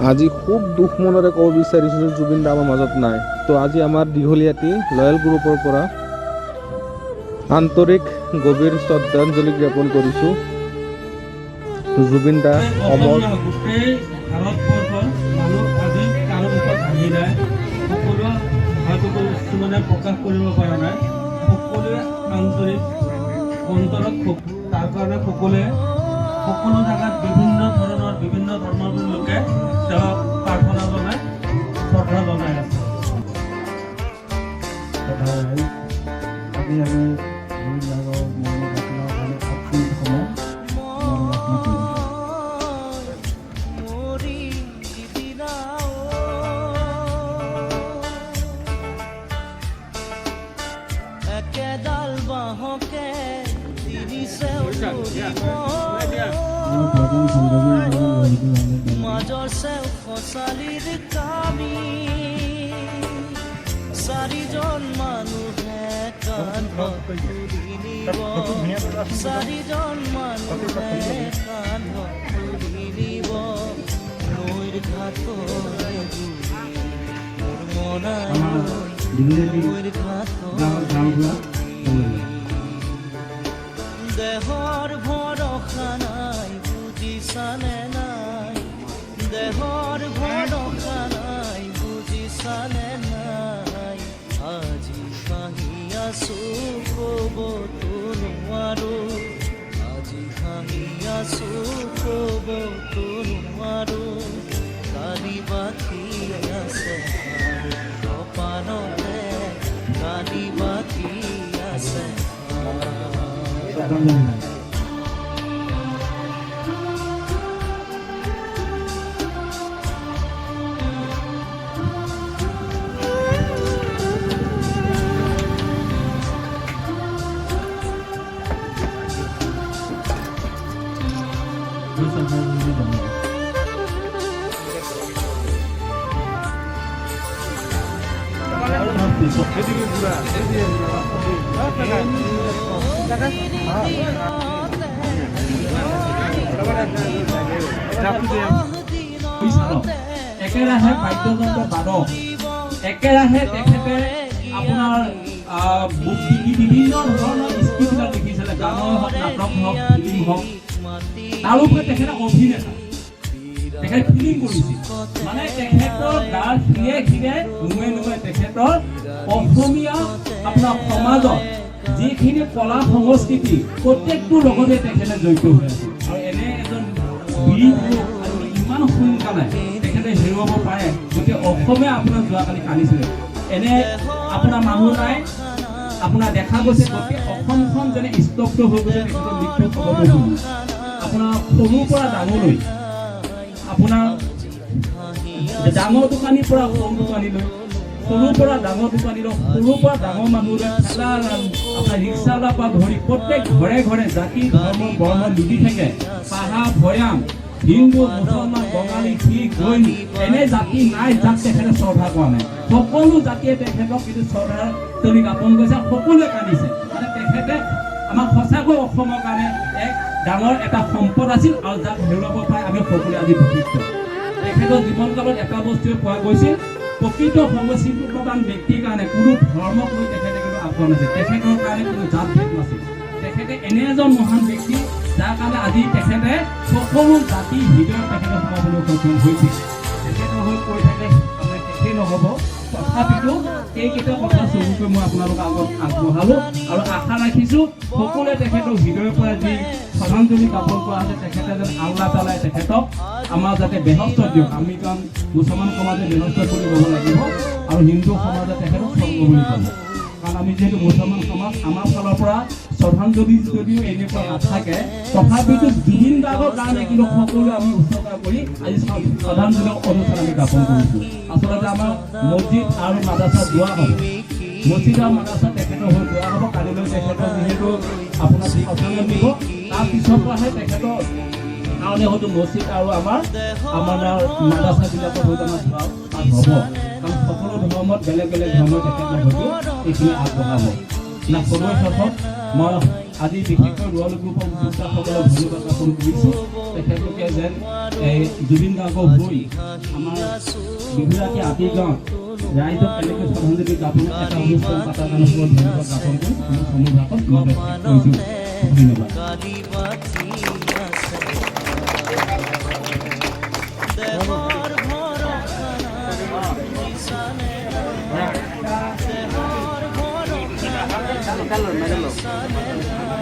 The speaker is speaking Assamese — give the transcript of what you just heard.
আজি খুব দুখ মনেৰে ক'ব বিচাৰিছোঁ যে জুবিন দা আমাৰ মাজত নাই। তো আজি আমাৰ দীঘলীয়াটি লয়েল গ্ৰুপৰ পৰা আন্তৰিক গভীৰ শ্ৰদ্ধাঞ্জলি জ্ঞাপন কৰিছোঁ। জুবিন দা অমৰ। গোটেই ভাৰতবৰ্ষৰ মানুহ আজি কাৰো মুখত হাঁহি নাই, সকলোৱে হয়তো কিছুমানে প্ৰকাশ কৰিব পৰা নাই, সকলোৱে আন্তৰিক অন্তৰত তাৰ কাৰণে সকলোৱে সকলো জেগাত বিভিন্ন ধৰণৰ বিভিন্ন ধৰ্মৰ লোকে তেওঁক প্ৰাৰ্থনা জনাই শ্ৰদ্ধা জনাই আছে। আজি আমি মাজৰ চেও ফচালিৰ কামি চাৰিজন মানুহে কান্ধত তুলি নিব, চাৰিজন মানুহে কান্ধত তুলি নিব, নৈৰ ঘাটৰে মোৰ মনাই নৈৰ ঘাটৰে দেহৰ ভৰসা নাই বুজিছানে নাই, দেহৰ ভৰসা নাই বুজিছানে নাই, আজি হাঁহি আছো ক'বতো নোৱাৰো, আজি হাঁহি আছো ক'বতো নোৱাৰো, কালি বাকী আছে কপালতে, কালি বাকী আছে। একেৰাহে বাদ্যযন্ত্ৰ বাদক, একেৰাহে তেখেতে আপোনাৰ বিভিন্ন ধৰণৰ স্ক্ৰিপ্টবিলাক লিখিছিলে, গানৰ হওক, নাটক হওক, ফিল্ম হওক, তাৰোপৰি তেখেতে অভিনেতা, তেখেতে ফিল্ম কৰিছিল, মানে তেখেতৰ গাৰ শিৰে শিৰে নুমে নুমে তেখেতৰ অসমীয়া আপোনাৰ সমাজত যিখিনি কলা সংস্কৃতি প্ৰত্যেকটোৰ লগতে তেখেতে জড়িত হৈ আছিল। আৰু এনে এজন বীৰ আৰু ইমান সোনকালে তেখেতে হেৰুৱাব পাৰে, গতিকে অসমে আপোনাৰ যোৱাকালি কান্দিছিলে। এনে আপোনাৰ মানুহ নাই, আপোনাৰ দেখা গৈছে গোটেই অসমখন যেনে স্তব্ধ হৈ গৈছে তেখেতৰ মৃত্যু খবৰটো শুনি। আপোনাৰ সৰুৰ পৰা ডাঙৰলৈ, আপোনাৰ ডাঙৰ দোকানীৰ পৰা সৰু দোকানীলৈ, সৰুৰ পৰা ডাঙৰ দোকানীলৈ, সৰুৰ পৰা ডাঙৰ মানুহলৈ, আপোনাৰ ৰিক্সাৱালাৰ পৰা ধৰি প্ৰত্যেক ঘৰে ঘৰে জাতি ধৰ্ম বৰ্ণ লুটি থাকে, পাহাৰ ভৈয়াম, হিন্দু মুছলমান বঙালী শিখ জৈন এনে জাতি নাই যাক তেখেতে শ্ৰদ্ধা কৰা নাই। সকলো জাতিয়ে তেখেতক কিন্তু শ্ৰদ্ধা তুমি জ্ঞাপন কৰিছে, সকলোৱে কান্দিছে। মানে তেখেতে আমাৰ সঁচাকৈ অসমৰ কাৰণে এক ডাঙৰ এটা সম্পদ আছিল, আৰু যাক হেৰুৱাব পাই আমি সকলোৱে আজি দুখিত। তেখেতৰ জীৱনকালত এটা বস্তুৱে পোৱা গৈছিল, প্ৰকৃত সংস্কৃতি প্ৰধান ব্যক্তিৰ কাৰণে কোনো ধৰ্মক লৈ তেখেতে কিন্তু আগ্ৰহ নাছিল, তেখেতৰ কাৰণে কোনো জাত ভেদ নাছিল। তেখেতে এনে এজন মহান ব্যক্তি যাৰ কাৰণে আজি তেখেতে সকলো জাতিৰ হৃদয়ত তেখেতে সোমাবলৈ সক্ষম হৈছিল। তেখেতৰ হৈ কৈ থাকে আপোনাৰ শেষেই নহ'ব, তথাপিতো এইকেইটা কথা চমুকৈ মই আপোনালোকৰ আগত আগবঢ়ালোঁ, আৰু আশা ৰাখিছোঁ সকলোৱে তেখেতৰ হৃদয়ৰ পৰা যি শ্ৰদ্ধাঞ্জলি জ্ঞাপন কৰা হৈছে তেখেতে যেন আল্লাহ তাআলাই তেখেতক আমাৰ যাতে বেহস্ত দিয়ক। আমি কাৰণ মুছলমান সমাজে বেহস্ত বুলি ক'ব লাগিব, আৰু হিন্দু সমাজে তেখেতক স্বৰ্গ বুলি ক'ব, কাৰণ আমি যিহেতু মুছলমান সমাজ, আমাৰ ফালৰ পৰা শ্ৰদ্ধাঞ্জলি যদিও এনেকুৱা নাথাকে, তথাপিতো জুবিন দাৰ কাৰণে কিন্তু সকলোৱে আমি উৎসৰ্গা কৰি আজি শ্ৰদ্ধাঞ্জলি অনুষ্ঠান আমি জ্ঞাপন কৰিছোঁ। আচলতে আমাৰ মছজিদ আৰু মাদ্ৰাছা যোৱা হ'ব, মছজিদ আৰু মাদ্ৰাছা তেখেতৰ হৈ যোৱা হ'ব। কালিলৈ তেখেতৰ যিহেতু আপোনাৰ শ্ৰদ্ধাঞ্জলি দিব, তাৰপিছৰ পৰাহে তেখেতৰ কাৰণে হয়তো মছজিদ আৰু আমাৰ মাদ্ৰাছাবিলাকৰ হয়তো আমাৰ তাত হ'ব, কাৰণ সকলো ধৰ্মত বেলেগ বেলেগ ধৰ্মৰ তেখেতৰ হয়তো এইখিনি আগবঢ়াব না। সময় শেষত মই আজি বিশেষকৈ ৰোৱাল গ্ৰুপৰ উদ্যোক্তাসকলক ধন্যবাদ জ্ঞাপন কৰিছোঁ। তেখেতলোকে যেন এই জুবিন গাৰ্গক হৈ আমাৰ বিহুৰাতি আতিগাঁৱত ৰাইজক কেনেকৈ শ্ৰদ্ধাঞ্জলি জ্ঞাপন এটা অনুষ্ঠান পতাৰ কাৰণে বহুত ধন্যবাদ জ্ঞাপন কৰি মই সমূহভাগত কৈছোঁ। ধন্যবাদ। কালি বাতি আছে দেহৰ ভৰসা নাই বুজিছানে নাই দেহৰ ভৰসা নাই বুজিছানে নাই